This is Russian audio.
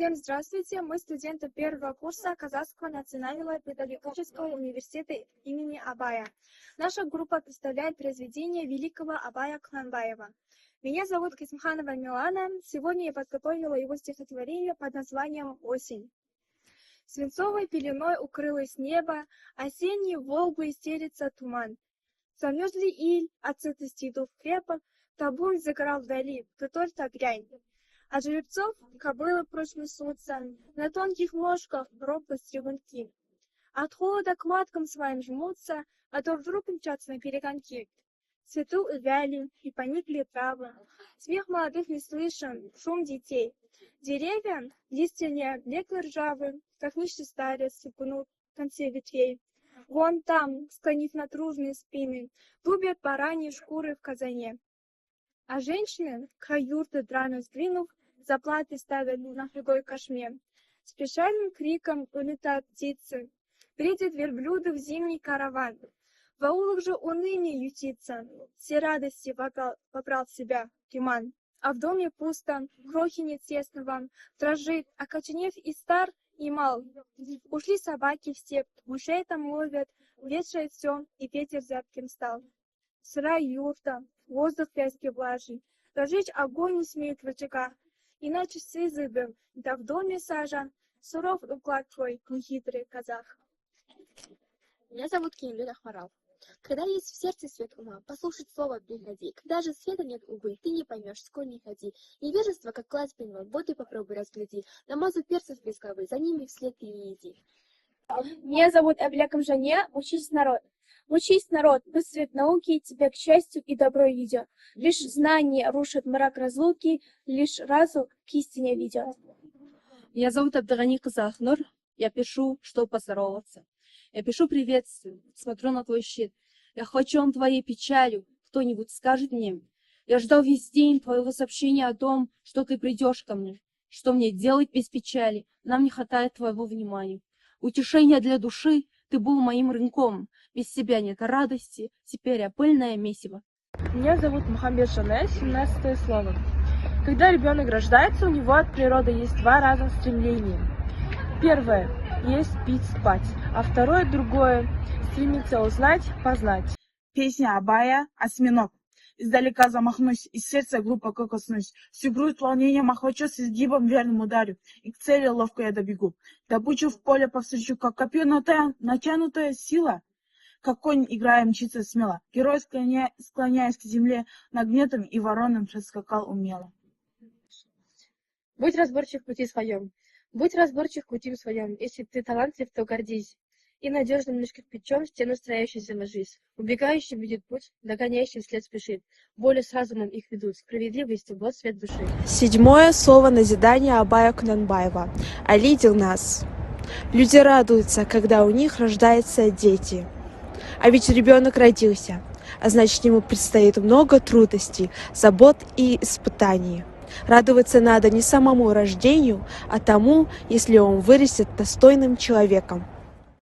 Всем здравствуйте, мы студенты первого курса Казахского национального педагогического университета имени Абая. Наша группа представляет произведение великого Абая Кунанбаева. Меня зовут Кисмханова Милана. Сегодня я подготовила его стихотворение под названием «Осень». Свинцовой пеленой укрылось небо, осенней Волгой стелится туман. Замерзли иль от сытости идут в крепок, табун загорал вдали, ты только глянь. От жеребцов кобылы прочь несутся, на тонких ножках робко стригунки. От холода к маткам своим жмутся, а то вдруг мчатся на перегонки. Цвету увяли и поникли травы, смех молодых не слышен, шум детей. Деревья, листья не облеклы ржавы, как нищий старец сыпнут в конце ветвей. Вон там, склонив натруженные спины, дубят бараньи шкуры в казане. А женщины, край юрты драно сдвинув, заплаты ставят на фигой кошме. С печальным криком улетают птицы, бредят верблюды в зимний караван. В аулах же уныние ютится, все радости вобрал в себя туман. А в доме пусто, крохи нет тесного, дрожит, окоченев и стар, и мал. Ушли собаки в степь, мышей там ловят, вешает все, и ветер зябким стал. Сырая юрта, воздух вязкий влажный, разжечь огонь не смеют в очагах, иначе сызыбы, да в доме сажа, суров уклад твой, нехитрый казах. Меня зовут Кемлюд Ахмарал. Когда есть в сердце свет ума, послушать слово приходи. Когда же света нет, увы, ты не поймешь, сколь не ходи. Невежество, как класс пеньма, вот и попробуй разгляди. Намазу перцев близковый, за ними вслед ты не иди. Меня зовут Эвлеком Жане, учись народ. Учись, народ, пусть свет науки тебя к счастью и добро ведет. Лишь знание рушит мрак разлуки, лишь разум к истине ведет. Меня зовут Абдрани Казахнур. Я пишу, чтобы поздороваться. Я пишу приветствие, смотрю на твой щит. Я охвачен твоей печалью, кто-нибудь скажет мне. Я ждал весь день твоего сообщения о том, что ты придешь ко мне. Что мне делать без печали? Нам не хватает твоего внимания. Утешение для души, ты был моим рынком. Без себя нет радости, теперь я пыльное месиво. Меня зовут Мухаммед Шане, 17 слово. Когда ребенок рождается, у него от природы есть два разных стремления. Первое – есть, пить, спать, а второе, другое – стремиться узнать, познать. Песня Абая «Осьминог». Издалека замахнусь, из сердца глубоко коснусь. Всю грудь волнением охвачу, с изгибом верным ударю, и к цели ловко я добегу. Добычу в поле повстречу, как копье натянутая сила. Как конь, играя, мчится смело. Герой, склоняясь к земле, нагнетом и вороном проскакал умело. Будь разборчив в пути своем. Будь разборчив в пути своем. Если ты талантлив, то гордись. И надежным мешком плечом стену строящийся ложись. Убегающий видит путь, догоняющий вслед спешит. Боли с разумом их ведут, справедливостью вот свет души. Седьмое слово назидания Абая Кунанбаева. Али Дилнас. Люди радуются, когда у них рождаются дети. А ведь ребенок родился, а значит, ему предстоит много трудностей, забот и испытаний. Радоваться надо не самому рождению, а тому, если он вырастет достойным человеком.